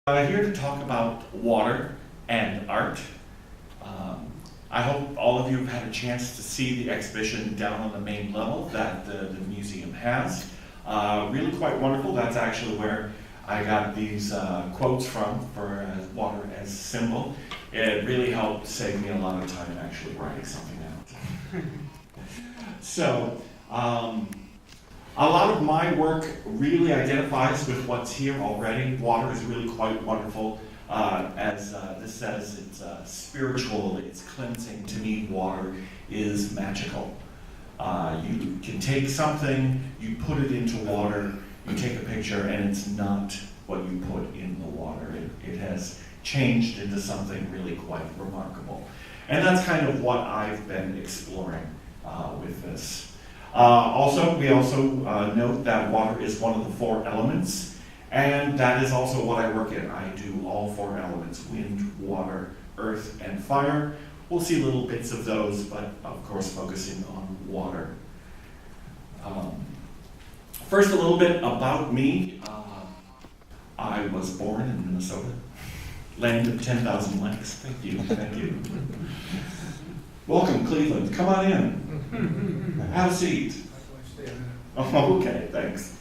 Here to talk about water and art. I hope all of you have had a chance to see the exhibition down on the main level that the museum has. Really quite wonderful. That's actually where I got these quotes from for water as symbol. It really helped save me a lot of time actually writing something out. So, a lot of my work really identifies with what's here already. Water is really quite wonderful. As this says, it's spiritual, it's cleansing. To me, water is magical. You can take something, you put it into water, you take a picture, and it's not what you put in the water. It has changed into something really quite remarkable. And that's kind of what I've been exploring with this. We also note that water is one of the four elements, and that is also what I work in. I do all four elements: wind, water, earth, and fire. We'll see little bits of those, but of course focusing on water. First, a little bit about me. I was born in Minnesota, land of 10,000 lakes. Thank you, thank you. Welcome, Cleveland. Come on in. Have a seat. Oh, okay, thanks.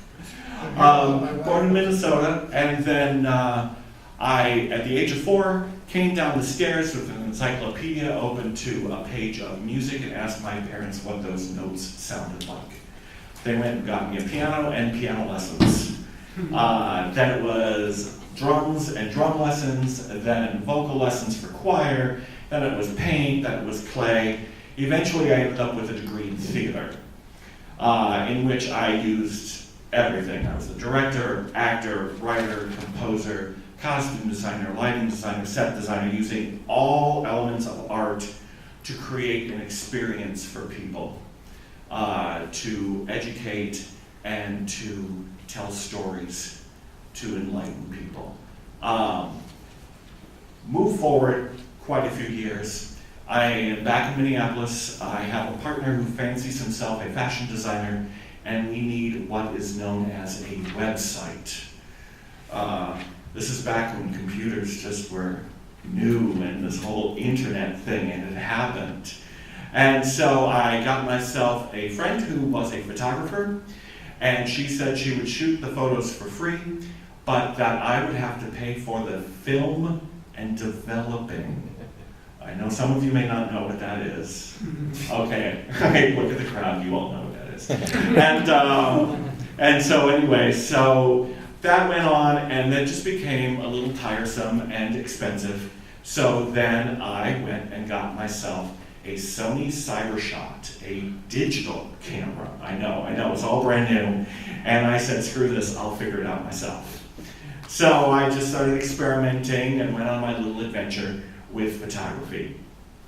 Born in Minnesota, and then I, at the age of 4, came down the stairs with an encyclopedia open to a page of music and asked my parents what those notes sounded like. They went and got me a piano and piano lessons. Then it was drums and drum lessons, then vocal lessons for choir, then it was paint, then it was clay. Eventually I ended up with a degree in theater, in which I used everything. I was a director, actor, writer, composer, costume designer, lighting designer, set designer, using all elements of art to create an experience for people, to educate and to tell stories, to enlighten people. Move forward quite a few years. I am back in Minneapolis. I have a partner who fancies himself a fashion designer, and we need what is known as a website. This is back when computers just were new and this whole internet thing, and it happened. And so I got myself a friend who was a photographer, and she said she would shoot the photos for free, but that I would have to pay for the film and developing. I know some of you may not know what that is. Okay, look at the crowd, you all know what that is. And so anyway, so that went on, and that just became a little tiresome and expensive. So then I went and got myself a Sony CyberShot, a digital camera. I know, it's all brand new. And I said, screw this, I'll figure it out myself. So I just started experimenting and went on my little adventure with photography.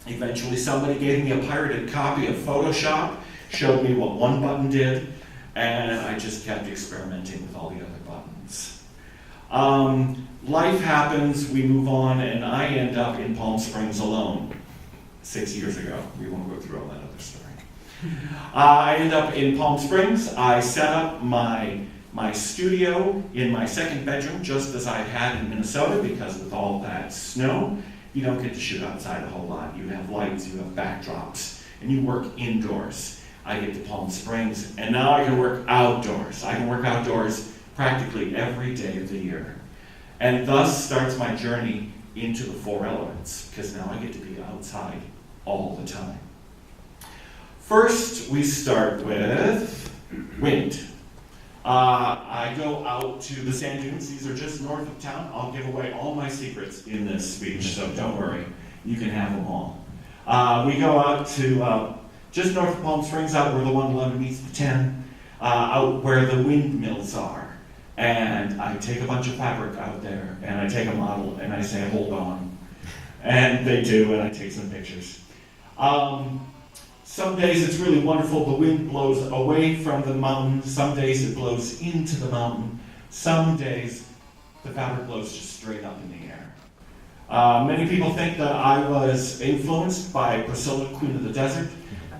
Eventually somebody gave me a pirated copy of Photoshop, showed me what one button did, and I just kept experimenting with all the other buttons. Life happens, we move on, and I end up in Palm Springs alone 6 years ago. We won't go through all that other story. I end up in Palm Springs. I set up my studio in my second bedroom, just as I had in Minnesota, because with all that snow, you don't get to shoot outside a whole lot. You have lights, you have backdrops, and you work indoors. I get to Palm Springs, and now I can work outdoors. I can work outdoors practically every day of the year. And thus starts my journey into the four elements, because now I get to be outside all the time. First, we start with wind. I go out to the sand dunes. These are just north of town. I'll give away all my secrets in this speech, so don't worry. You can have them all. We go out to just north of Palm Springs, out where the 111 meets the 10, out where the windmills are. And I take a bunch of fabric out there, and I take a model, and I say, hold on. And they do, and I take some pictures. Some days it's really wonderful. The wind blows away from the mountain. Some days it blows into the mountain. Some days the fabric blows just straight up in the air. Many people think that I was influenced by Priscilla, Queen of the Desert.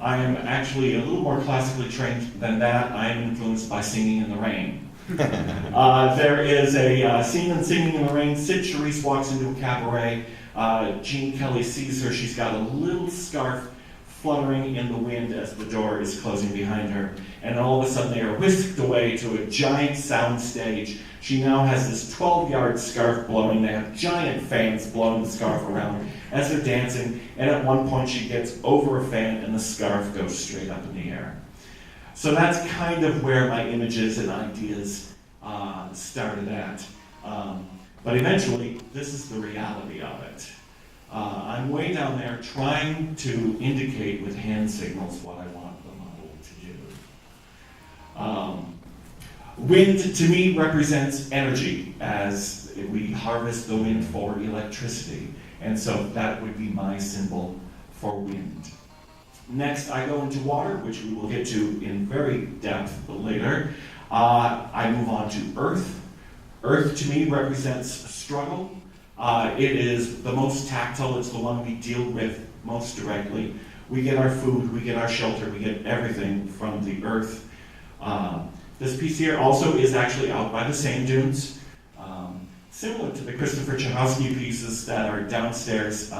I am actually a little more classically trained than that. I am influenced by Singing in the Rain. There is a scene in Singing in the Rain. Sid Charisse walks into a cabaret. Gene Kelly sees her. She's got a little scarf fluttering in the wind as the door is closing behind her. And all of a sudden they are whisked away to a giant sound stage. She now has this 12-yard scarf blowing. They have giant fans blowing the scarf around as they're dancing. And at one point she gets over a fan and the scarf goes straight up in the air. So that's kind of where my images and ideas started at. But eventually, this is the reality of it. I'm way down there trying to indicate with hand signals what I want the model to do. Wind, to me, represents energy, as we harvest the wind for electricity. And so that would be my symbol for wind. Next, I go into water, which we will get to in very depth later. I move on to earth. Earth, to me, represents struggle. It is the most tactile. It's the one we deal with most directly. We get our food, we get our shelter, we get everything from the earth. This piece here also is actually out by the sand dunes. Similar to the Christopher Chahowski pieces that are downstairs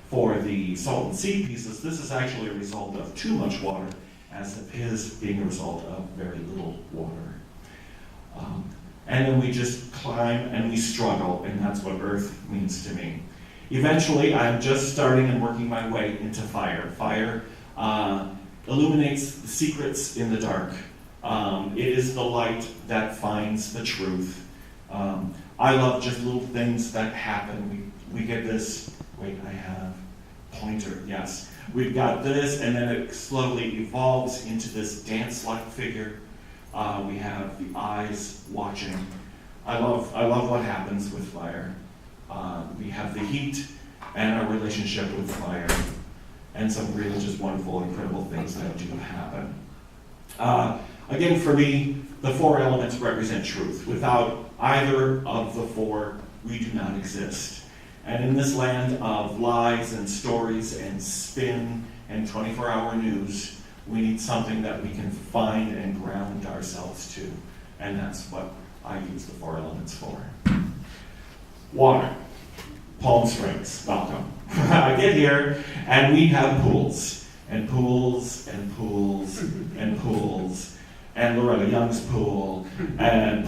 for the Salton Sea pieces, this is actually a result of too much water, as of his being a result of very little water. And then we just climb and we struggle, and that's what earth means to me. Eventually, I'm just starting and working my way into fire. Fire illuminates the secrets in the dark. It is the light that finds the truth. I love just little things that happen. We get this, wait, I have pointer, yes. We've got this, and then it slowly evolves into this dance-like figure. We have the eyes watching. I love what happens with fire. We have the heat and our relationship with fire, and some really just wonderful, incredible things that do happen. Again, for me, the four elements represent truth. Without either of the four, we do not exist. And in this land of lies and stories and spin and 24-hour news, we need something that we can find and ground ourselves to. And that's what I use the four elements for. Water. Palm Springs, welcome. I get here and we have pools. And pools and pools and pools. And Loretta Young's pool and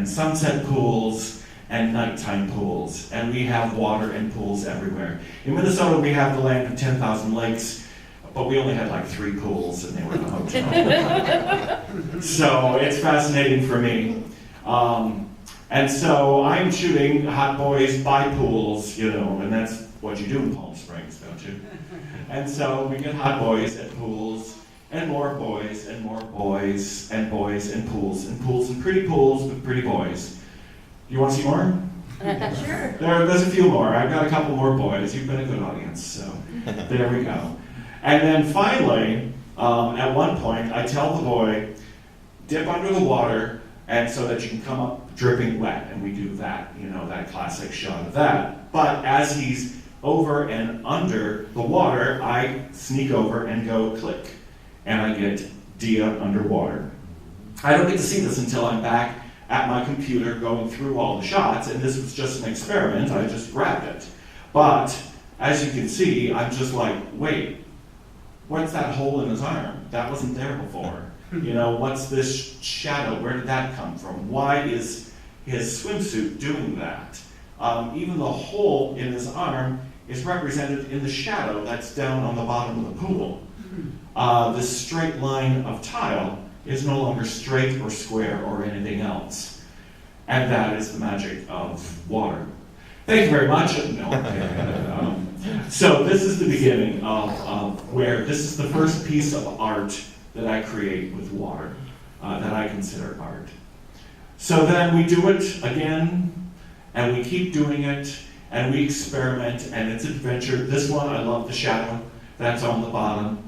sunset pools and nighttime pools. And we have water and pools everywhere. In Minnesota, we have the land of 10,000 lakes. But we only had like 3 pools, and they were in the hotel. So it's fascinating for me. And so I'm shooting hot boys by pools, and that's what you do in Palm Springs, don't you? And so we get hot boys at pools, and more boys, and more boys, and boys, and pools and pretty pools with pretty boys. You want to see more? Sure. There's a few more. I've got a couple more boys. You've been a good audience, so there we go. And then finally, at one point, I tell the boy, dip under the water, and so that you can come up dripping wet. And we do that, that classic shot of that. But as he's over and under the water, I sneak over and go click. And I get Dia underwater. I don't get to see this until I'm back at my computer going through all the shots, and this was just an experiment. I just grabbed it. But as you can see, I'm just like, wait, what's that hole in his arm? That wasn't there before. What's this shadow? Where did that come from? Why is his swimsuit doing that? Even the hole in his arm is represented in the shadow that's down on the bottom of the pool. This straight line of tile is no longer straight or square or anything else. And that is the magic of water. Thank you very much. No, so this is the beginning of where, this is the first piece of art that I create with water, that I consider art. So then we do it again, and we keep doing it, and we experiment, and it's adventure. This one, I love the shadow that's on the bottom.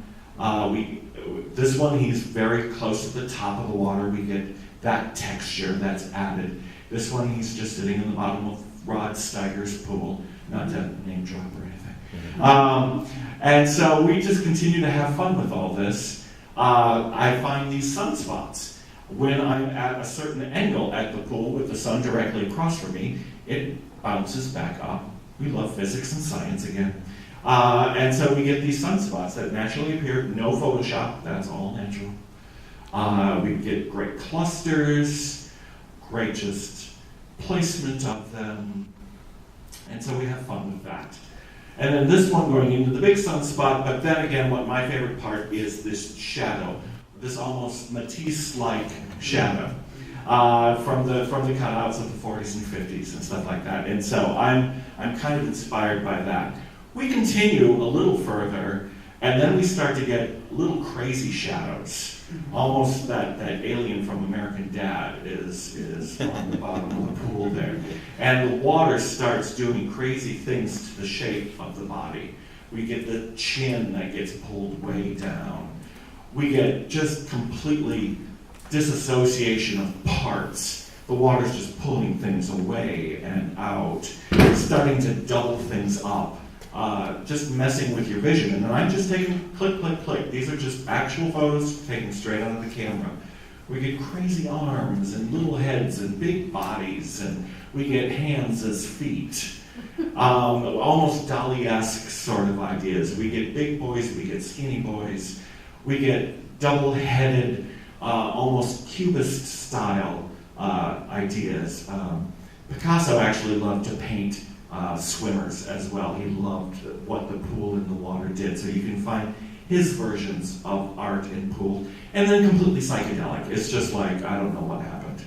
This one, he's very close to the top of the water. We get that texture that's added. This one, he's just sitting in the bottom of Rod Steiger's pool, not to name drop or anything. And so we just continue to have fun with all this. I find these sunspots. When I'm at a certain angle at the pool with the sun directly across from me, it bounces back up. We love physics and science again. And so we get these sunspots that naturally appear, no Photoshop, that's all natural. We get great clusters, great just placement of them, and so we have fun with that. And then this one going into the big sunspot, but then again, what my favorite part is this shadow, this almost Matisse-like shadow from the cutouts of the 40s and 50s and stuff like that. And so I'm kind of inspired by that. We continue a little further, and then we start to get little crazy shadows. Almost that alien from American Dad is on the bottom of the pool there. And the water starts doing crazy things to the shape of the body. We get the chin that gets pulled way down. We get just completely disassociation of parts. The water's just pulling things away and out. It's starting to double things up. Just messing with your vision. And then I'm just taking click, click, click. These are just actual photos taken straight out of the camera. We get crazy arms and little heads and big bodies, and we get hands as feet. Almost Dali-esque sort of ideas. We get big boys, we get skinny boys. We get double-headed, almost cubist style ideas. Picasso actually loved to paint swimmers as well. He loved what the pool and the water did. So you can find his versions of art in pool. And then completely psychedelic. It's just like, I don't know what happened.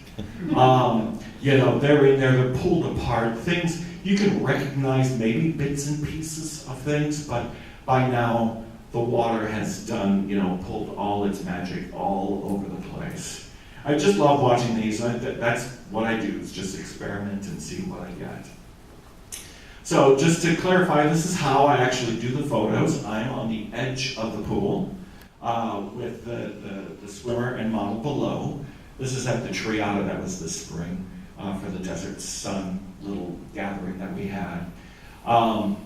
They're in there, they're pulled apart. Things, you can recognize maybe bits and pieces of things, but by now the water has done, pulled all its magic all over the place. I just love watching these. That's what I do, is just experiment and see what I get. So just to clarify, this is how I actually do the photos. I'm on the edge of the pool with the swimmer and model below. This is at the Triada, that was this spring, for the Desert Sun little gathering that we had. And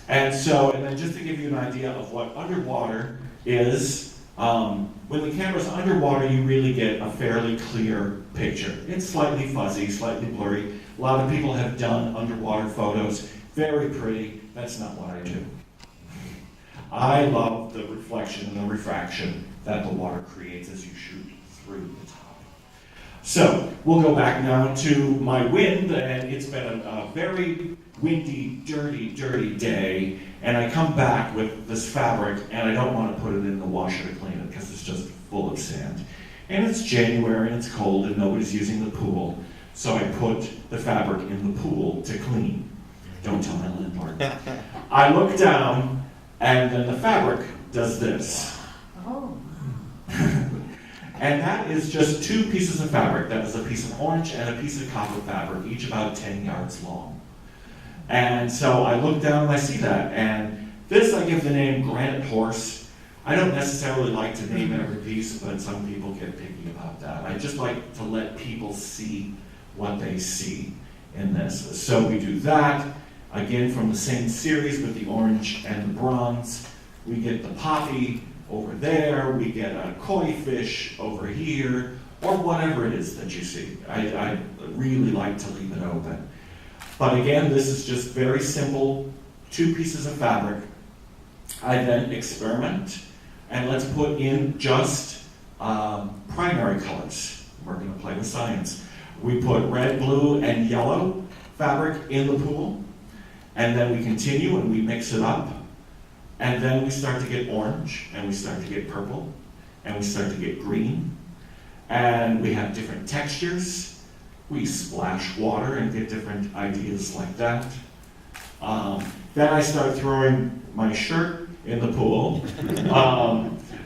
then just to give you an idea of what underwater is, when the camera's underwater, you really get a fairly clear picture. It's slightly fuzzy, slightly blurry. A lot of people have done underwater photos. Very pretty. That's not what I do. I love the reflection and the refraction that the water creates as you shoot through the top. So we'll go back now to my wind, and it's been a very windy, dirty day, and I come back with this fabric, and I don't want to put it in the washer to clean it because it's just full of sand. And it's January, and it's cold, and nobody's using the pool, so I put the fabric in the pool to clean. Don't tell my landlord. I look down, and then the fabric does this. Oh. And that is just two pieces of fabric. That is a piece of orange and a piece of copper fabric, each about 10 yards long. And so I look down and I see that. And this I give the name Granite Horse. I don't necessarily like to name every piece, but some people get picky about that. I just like to let people see what they see in this. So we do that. Again, from the same series with the orange and the bronze. We get the poppy over there, we get a koi fish over here, or whatever it is that you see. I really like to leave it open. But again, this is just very simple, two pieces of fabric. I then experiment, and let's put in just primary colors. We're going to play with science. We put red, blue, and yellow fabric in the pool. And then we continue and we mix it up. And then we start to get orange, and we start to get purple, and we start to get green. And we have different textures. We splash water and get different ideas like that. Then I start throwing my shirt in the pool.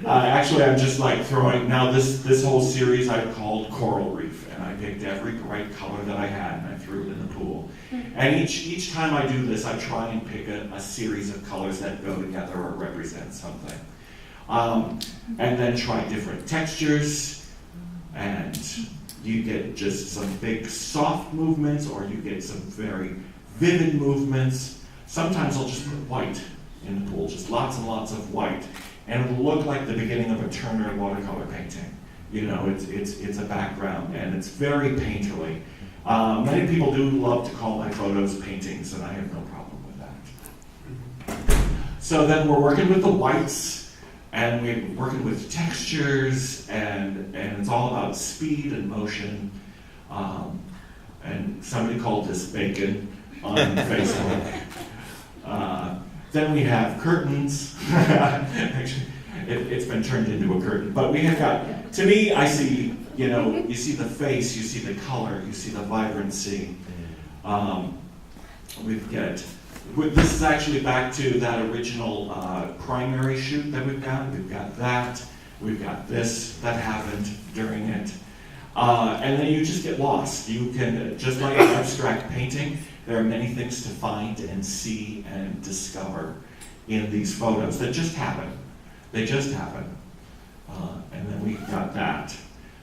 Actually, I'm just like throwing, now this whole series I've called Coral Reef, and I picked every bright color that I had and I threw it in the pool. And each time I do this, I try and pick a series of colors that go together or represent something. And then try different textures, and you get just some big soft movements, or you get some very vivid movements. Sometimes I'll just put white in the pool, just lots and lots of white. And it'll look like the beginning of a Turner watercolor painting. You know, it's a background, and it's very painterly. Many people do love to call my photos paintings, and I have no problem with that. So then we're working with the whites, and we're working with textures, and it's all about speed and motion. And somebody called this bacon on Facebook. Then we have curtains. Actually, it's been turned into a curtain. But we have got, to me, I see, you know, you see the face, you see the color, you see the vibrancy. This is actually back to that original primary shoot that we've got. We've got that. We've got this that happened during it. And then you just get lost. You can, just like abstract painting, there are many things to find and see and discover in these photos that just happen. They just happen. And then we got that.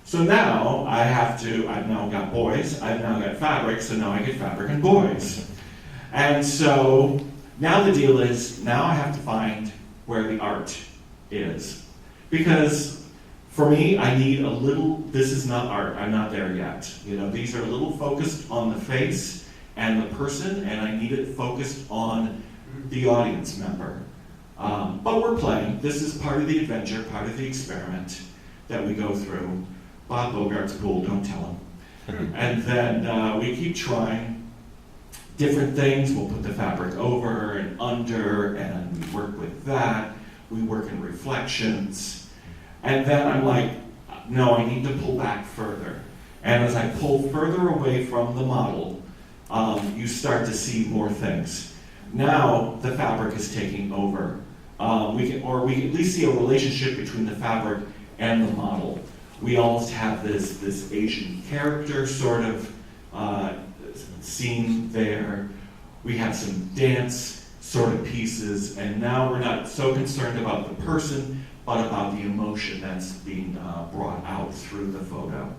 So now I've now got boys, I've now got fabric, so now I get fabric and boys. And so now the deal is, now I have to find where the art is. Because for me, I need a little, this is not art, I'm not there yet. You know, these are a little focused on the face and the person, and I need it focused on the audience member. But we're playing. This is part of the adventure, part of the experiment that we go through. Bob Bogart's pool, don't tell him. And then we keep trying different things. We'll put the fabric over and under, and we work with that. We work in reflections. And then I'm like, no, I need to pull back further. And as I pull further away from the model, you start to see more things. Now the fabric is taking over. We can at least see a relationship between the fabric and the model. We almost have this Asian character sort of scene there. We have some dance sort of pieces, and now we're not so concerned about the person, but about the emotion that's being brought out through the photo.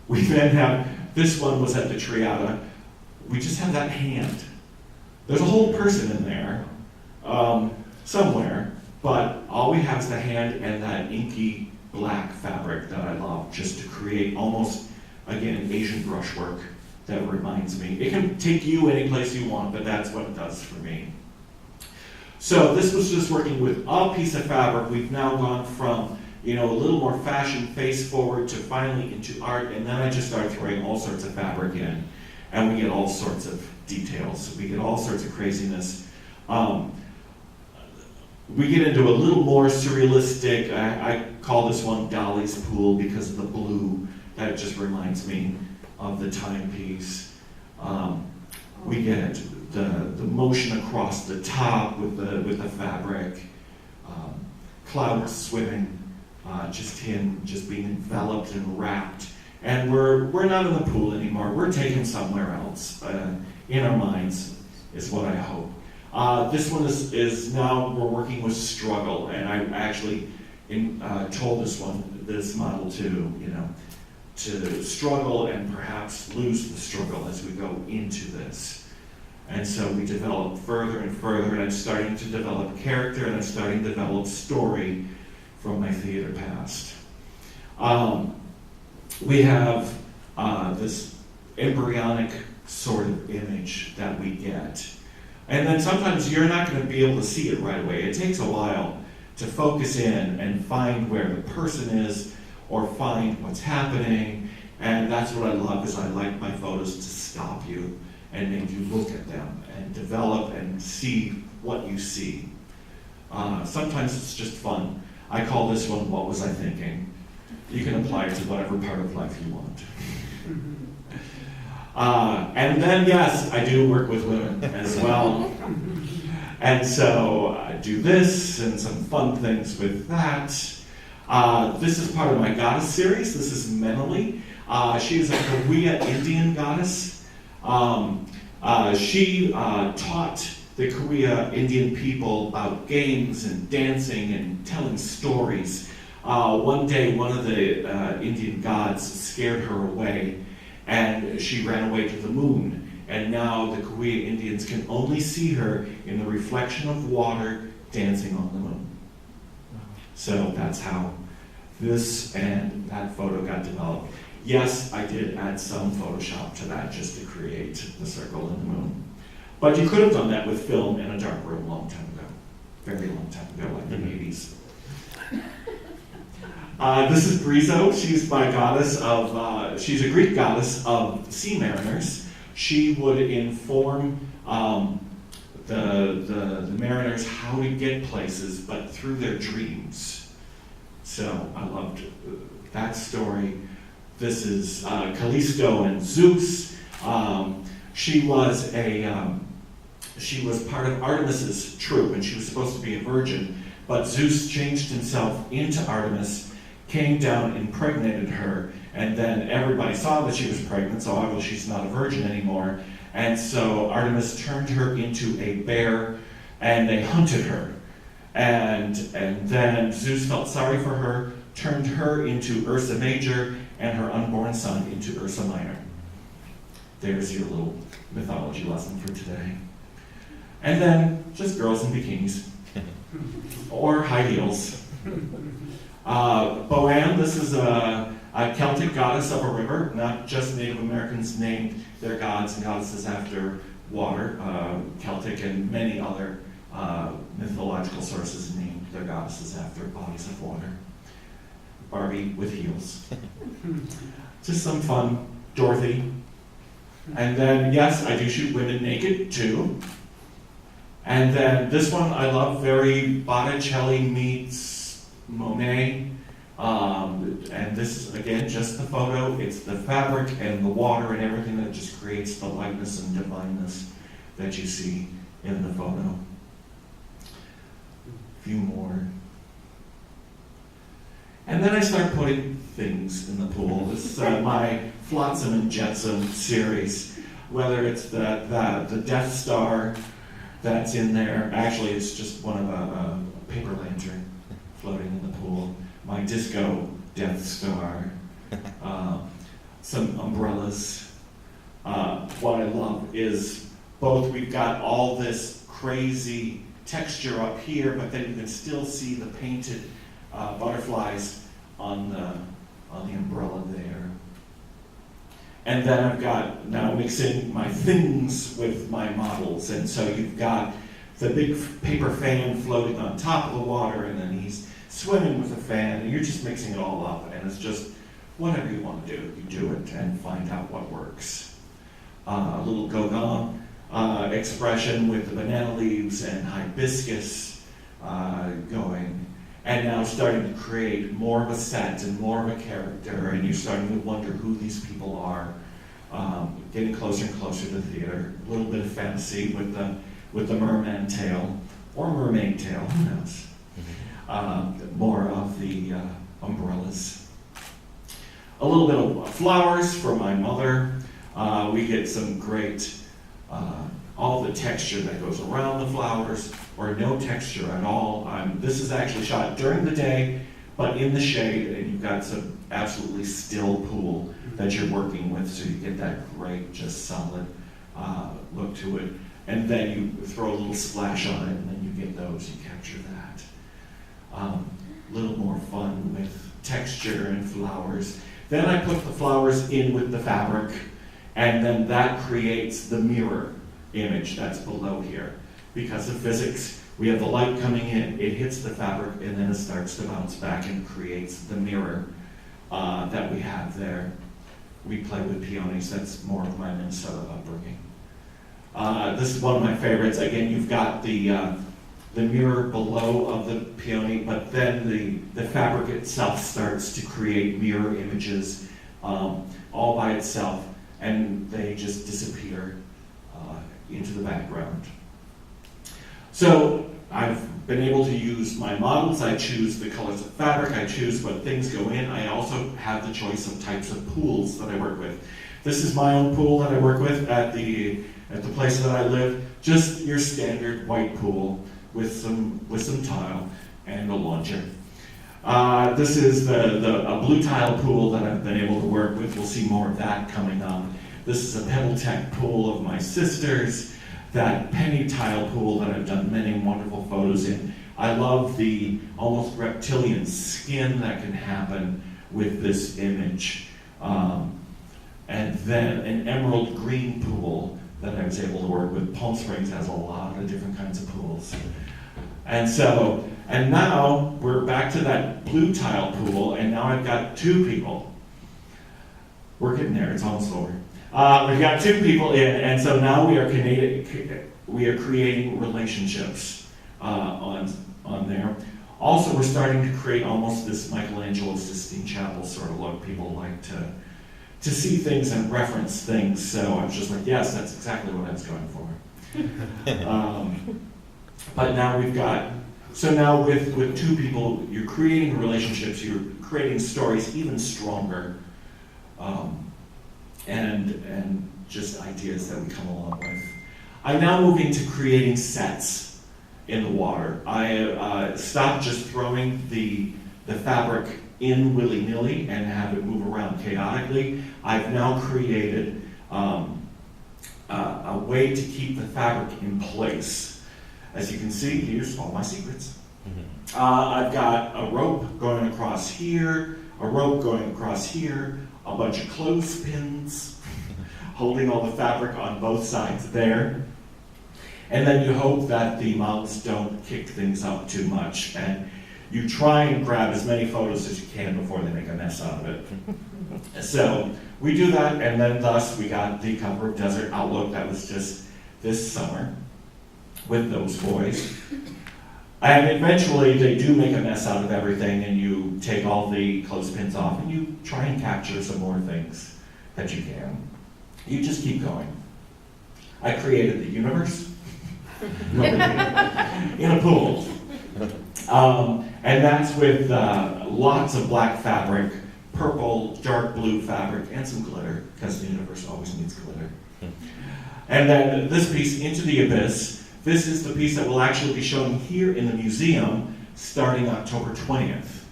We then have, this one was at the Triada, we just have that hand. There's a whole person in there, somewhere, but all we have is the hand and that inky black fabric that I love, just to create almost, again, Asian brushwork that reminds me. It can take you any place you want, but that's what it does for me. So this was just working with a piece of fabric. We've now gone from, you know, a little more fashion face forward to finally into art, and then I just started throwing all sorts of fabric in, and we get all sorts of details. We get all sorts of craziness. We get into a little more surrealistic. I call this one Dolly's Pool because of the blue. That just reminds me of the timepiece. We get the motion across the top with the fabric. Clouds swimming, just him just being enveloped and wrapped. And we're not in the pool anymore. We're taken somewhere else. In our minds is what I hope. This one is now we're working with struggle, and I actually told this model to struggle and perhaps lose the struggle as we go into this. And so we develop further and further, and I'm starting to develop character, and I'm starting to develop story from my theater past. We have this embryonic sort of image that we get. And then sometimes you're not going to be able to see it right away. It takes a while to focus in and find where the person is or find what's happening. And that's what I love, is I like my photos to stop you and make you look at them and develop and see what you see. Sometimes it's just fun. I call this one, What Was I Thinking? You can apply it to whatever part of life you want. And then, yes, I do work with women as well. And so I do this and some fun things with that. This is part of my goddess series. This is Menali. She is a Korea Indian goddess. She taught the Korea Indian people about games and dancing and telling stories. One day, one of the Indian gods scared her away, and she ran away to the moon. And now the Korea Indians can only see her in the reflection of water dancing on the moon. So that's how this and that photo got developed. Yes, I did add some Photoshop to that just to create the circle and the moon. But you could have done that with film in a dark room a long time ago. Very long time ago, like the 80s. This is Brizo. She's my goddess of, she's a Greek goddess of sea mariners. She would inform the mariners how to get places, but through their dreams. So I loved that story. This is Callisto and Zeus. She was part of Artemis's troupe, and she was supposed to be a virgin, but Zeus changed himself into Artemis, came down, impregnated her, and then everybody saw that she was pregnant, so obviously she's not a virgin anymore, and so Artemis turned her into a bear, and they hunted her. And then Zeus felt sorry for her, turned her into Ursa Major, and her unborn son into Ursa Minor. There's your little mythology lesson for today. And then just girls in bikinis. Or high heels. Boann, this is a Celtic goddess of a river. Not just Native Americans named their gods and goddesses after water. Celtic and many other mythological sources named their goddesses after bodies of water. Barbie with heels. Just some fun. Dorothy. And then, yes, I do shoot women naked too. And then this one I love, very Botticelli meets Monet. And this is, again, just the photo. It's the fabric and the water and everything that just creates the lightness and divineness that you see in the photo. A few more. And then I start putting things in the pool. This is my Flotsam and Jetsam series. Whether it's the Death Star that's in there. Actually, it's just one of a paper lantern floating in the pool. My disco Death Star. Some umbrellas. What I love is both we've got all this crazy texture up here, but then you can still see the painted butterflies on the umbrella there. And then I've got now mixing my things with my models, and so you've got the big paper fan floating on top of the water, and then he's swimming with a fan, and you're just mixing it all up, and it's just whatever you want to do, you do it and find out what works. A little Gauguin expression with the banana leaves and hibiscus going. And now starting to create more of a set and more of a character, and you're starting to wonder who these people are. Getting closer and closer to the theater. A little bit of fantasy with the merman tail, or mermaid tail, who knows. More of the umbrellas. A little bit of flowers for my mother. We get some great, all the texture that goes around the flowers, or no texture at all. This is actually shot during the day, but in the shade, and you've got some absolutely still pool that you're working with, so you get that great, just solid look to it. And then you throw a little splash on it, and then you get those, you capture that. A little more fun with texture and flowers. Then I put the flowers in with the fabric, and then that creates the mirror image that's below here. Because of physics, we have the light coming in, it hits the fabric, and then it starts to bounce back and creates the mirror that we have there. We play with peonies, that's more of my Minnesota upbringing. This is one of my favorites. Again, you've got the mirror below of the peony, but then the fabric itself starts to create mirror images all by itself, and they just disappear into the background. So I've been able to use my models. I choose the colors of fabric. I choose what things go in. I also have the choice of types of pools that I work with. This is my own pool that I work with at the place that I live. Just your standard white pool with some tile and a launcher. This is a blue tile pool that I've been able to work with. We'll see more of that coming up. This is a Pebble Tech pool of my sister's. That penny tile pool that I've done many wonderful photos in I love the almost reptilian skin that can happen with this image. And then an emerald green pool that I was able to work with. Palm Springs has a lot of different kinds of pools. And now we're back to that blue tile pool, and now I've got 2 people. We're getting there, it's almost over. We've got 2 people in, and so now we are creating relationships on there. Also, we're starting to create almost this Michelangelo Sistine Chapel sort of look. People like to see things and reference things, so I was just like, yes, that's exactly what I was going for. But now we've got, so now with 2 people, you're creating relationships, you're creating stories even stronger, and just ideas that we come along with. I'm now moving to creating sets in the water. I stopped just throwing the fabric in willy-nilly and have it move around chaotically. I've now created a way to keep the fabric in place. As you can see, here's all my secrets. I've got a rope going across here, a rope going across here, a bunch of clothespins holding all the fabric on both sides there. And then you hope that the models don't kick things up too much. And you try and grab as many photos as you can before they make a mess out of it. So we do that, and then thus we got the cover of Desert Outlook that was just this summer with those boys. And eventually they do make a mess out of everything, and you take all the clothespins off and you try and capture some more things that you can. You just keep going. I created the universe in a pool. And that's with lots of black fabric, purple, dark blue fabric, and some glitter, because the universe always needs glitter. And then this piece, Into the Abyss, this is the piece that will actually be shown here in the museum starting October 20th.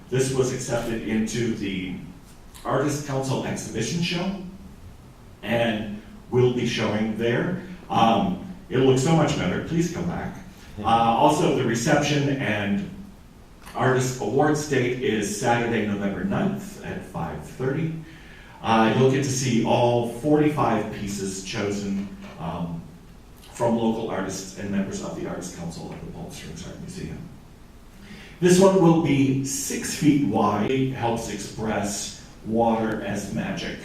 This was accepted into the Artist Council exhibition show, and will be showing there. It'll look so much better, please come back. Also, the reception and artist awards date is Saturday, November 9th at 5:30. You'll get to see all 45 pieces chosen from local artists and members of the Artist Council of the Palm Springs Art Museum. This one will be 6 feet wide. It helps express water as magic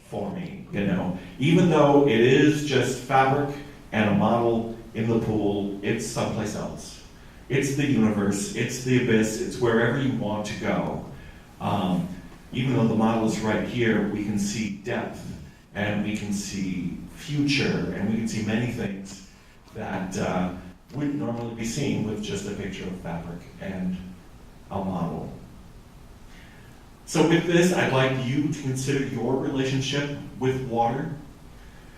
for me, you know. Even though it is just fabric and a model in the pool, it's someplace else. It's the universe, it's the abyss, it's wherever you want to go. Even though the model is right here, we can see depth, and we can see future, and we can see many things that wouldn't normally be seen with just a picture of fabric and a model. So with this, I'd like you to consider your relationship with water.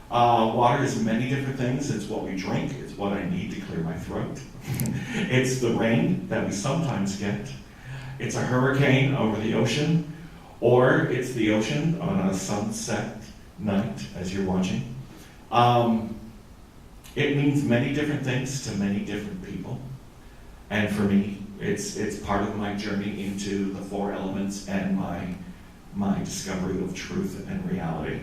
Water is many different things. It's what we drink, it's what I need to clear my throat. It's the rain that we sometimes get. It's a hurricane over the ocean, or it's the ocean on a sunset night as you're watching. It means many different things to many different people. And for me, it's part of my journey into the 4 elements and my discovery of truth and reality.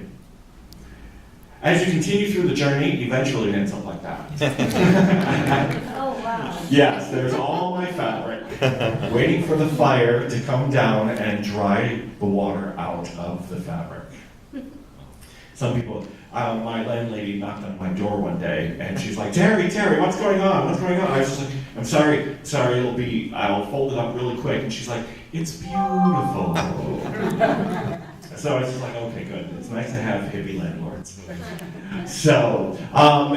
As you continue through the journey, eventually it ends up like that. Oh, wow. Yes, there's all my fabric waiting for the fire to come down and dry the water out of the fabric. Some people, my landlady knocked on my door one day and she's like, Terry, what's going on? What's going on? I was just like, I'm sorry, I'll fold it up really quick. And she's like, it's beautiful. So I was just like, okay, good. It's nice to have hippie landlords. So,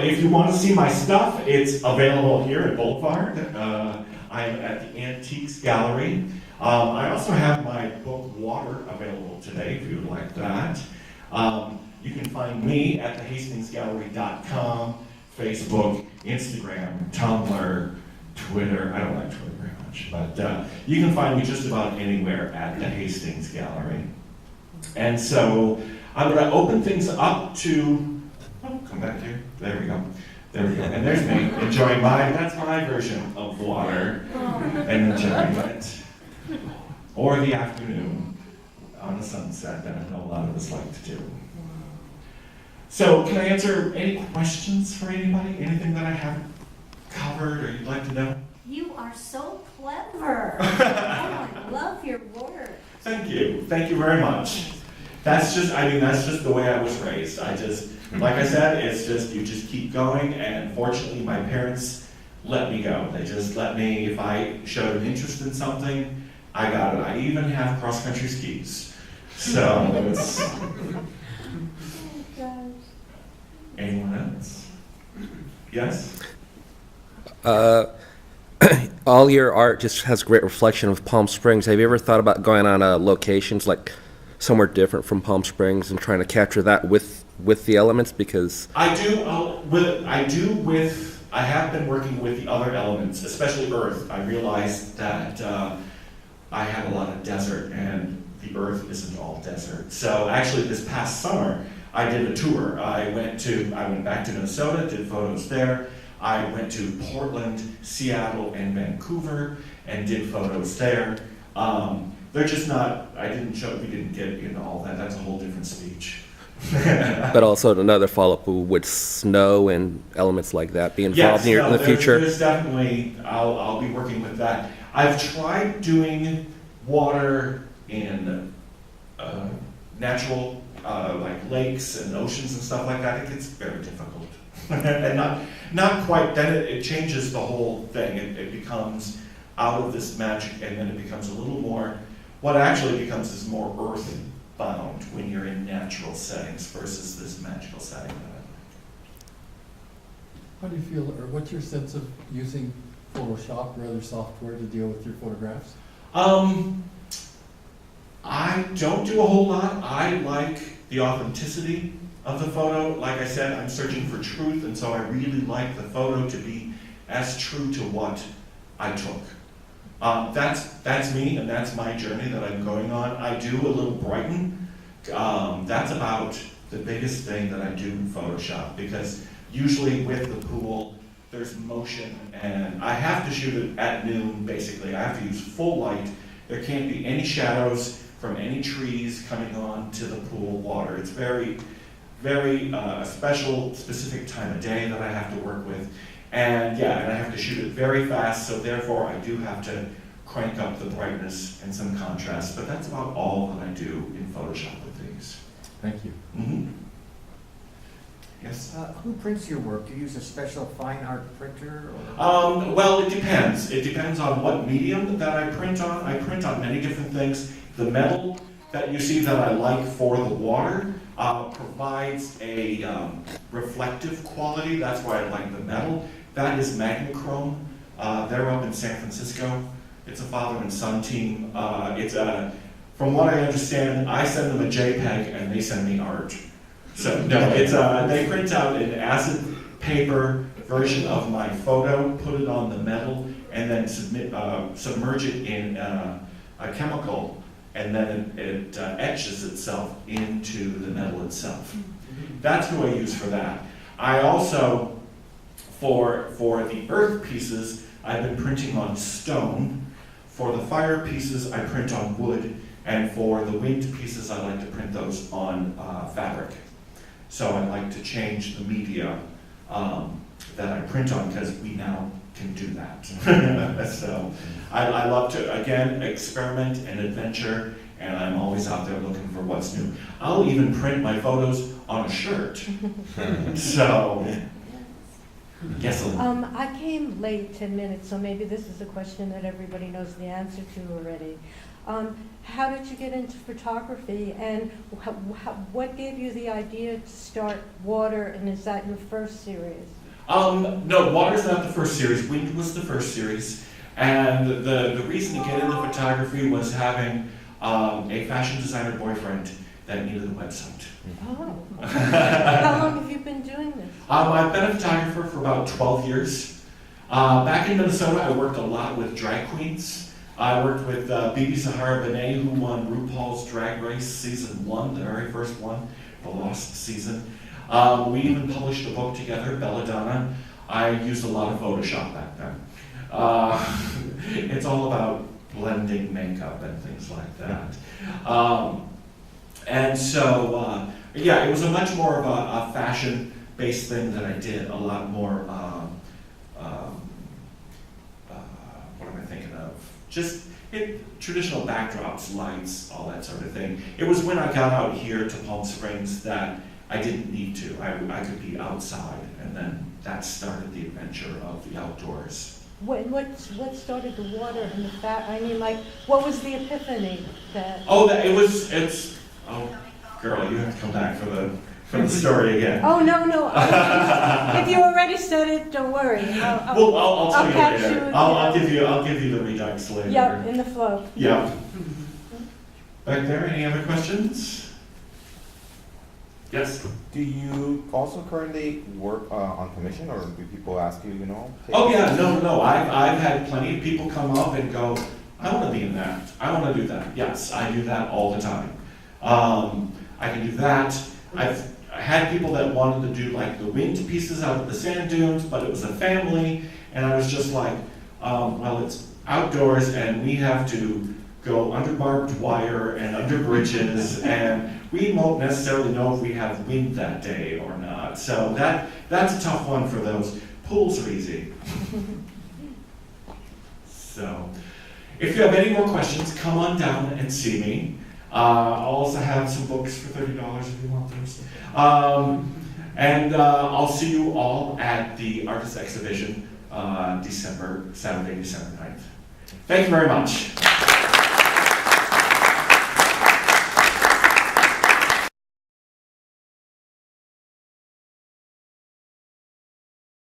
if you want to see my stuff, it's available here at Boulevard. I'm at the Antiques Gallery. I also have my book, Water, available today, if you would like that. You can find me at thehastingsgallery.com, Facebook, Instagram, Tumblr, Twitter. I don't like Twitter very much, but you can find me just about anywhere at the Hastings Gallery. And so I'm going to open things up to, come back here, there we go. There we go. And there's me enjoying that's my version of water and enjoying it. Or the afternoon on the sunset that I know a lot of us like to do. So can I answer any questions for anybody? Anything that I haven't covered or you'd like to know? You are so clever. Oh, I love your work. Thank you. Thank you very much. That's just the way I was raised. Like I said, you just keep going, and fortunately my parents let me go. They just let me, if I showed an interest in something, I got it. I even have cross-country skis. So it's... Anyone else? Yes? All your art just has a great reflection of Palm Springs. Have you ever thought about going on locations like somewhere different from Palm Springs and trying to capture that with the elements? Because I have been working with the other elements, especially earth. I realized that I have a lot of desert, and the earth isn't all desert. So actually, this past summer, I did a tour. I went back to Minnesota, did photos there. I went to Portland, Seattle, and Vancouver, and did photos there. They're just not. We didn't get into all that. That's a whole different speech. but also another follow-up would snow and elements like that be involved in the future? There's definitely, I'll be working with that. I've tried doing water in natural, like lakes and oceans and stuff like that. It gets very difficult. And not quite, then it changes the whole thing. It becomes out of this magic, and then it becomes a little more, what actually becomes is more earth-bound when you're in natural settings versus this magical setting that I like. How do you feel, or what's your sense of using Photoshop or other software to deal with your photographs? I don't do a whole lot. I like the authenticity of the photo. Like I said, I'm searching for truth, and so I really like the photo to be as true to what I took. That's me, and that's my journey that I'm going on. I do a little brighten. That's about the biggest thing that I do in Photoshop, because usually with the pool, there's motion, and I have to shoot it at noon, basically. I have to use full light. There can't be any shadows from any trees coming on to the pool water. It's very, very special, specific time of day that I have to work with. And yeah, and I have to shoot it very fast, so therefore I do have to crank up the brightness and some contrast, but that's about all that I do in Photoshop with these. Thank you. Mm-hmm. Yes? Who prints your work? Do you use a special fine art printer? Well, it depends. It depends on what medium that I print on. I print on many different things. The metal that you see that I like for the water provides a reflective quality. That's why I like the metal. That is Magnachrome. They're up in San Francisco. It's a father and son team. From what I understand, I send them a JPEG and they send me art. So no, they print out an acid paper version of my photo, put it on the metal, and then submerge it in a chemical, and then it etches itself into the metal itself. That's who I use for that. I also, for the earth pieces, I've been printing on stone. For the fire pieces, I print on wood, and for the wind pieces, I like to print those on fabric. So I like to change the media that I print on, because we now can do that. So I love to, again, experiment and adventure, and I'm always out there looking for what's new. I'll even print my photos on a shirt. So, yes, Elaine. I came late, 10 minutes, so maybe this is a question that everybody knows the answer to already. How did you get into photography, and what gave you the idea to start Water, and is that your first series? No, Water's not the first series. Wind was the first series. And the reason to get into photography was having a fashion designer boyfriend that needed a website. Oh. How long have you been doing this? I've been a photographer for about 12 years. Back in Minnesota, I worked a lot with drag queens. I worked with Bibi Zahara Benet, who won RuPaul's Drag Race Season 1, the very first one, the lost season. We even published a book together, Belladonna. I used a lot of Photoshop back then. It's all about blending makeup and things like that. And so, yeah, it was a much more of a fashion-based thing that I did, a lot more, what am I thinking of? Just traditional backdrops, lights, all that sort of thing. It was when I got out here to Palm Springs that I didn't need to. I could be outside, and then that started the adventure of the outdoors. What started the water and the fat? I mean, like, what was the epiphany that? Oh, oh, girl, you have to come back for the story again. Oh, no. If you already said it, don't worry. I'll tell you catch later. you I'll give you the redux later. Yep, in the flow. Yep. Back there, any other questions? Yes? Do you also currently work on commission, or do people ask you, Oh yeah, no. I've had plenty of people come up and go, I want to be in that. I want to do that. Yes, I do that all the time. I can do that. I've had people that wanted to do like the wind pieces out of the sand dunes, but it was a family, and I was just like, well, it's outdoors, and we have to go under barbed wire and under bridges, and we won't necessarily know if we have wind that day or not. So that's a tough one for those. Pools are easy. So, if you have any more questions, come on down and see me. I'll also have some books for $30 if you want those. And I'll see you all at the artist exhibition Saturday, December 9th. Thank you very much.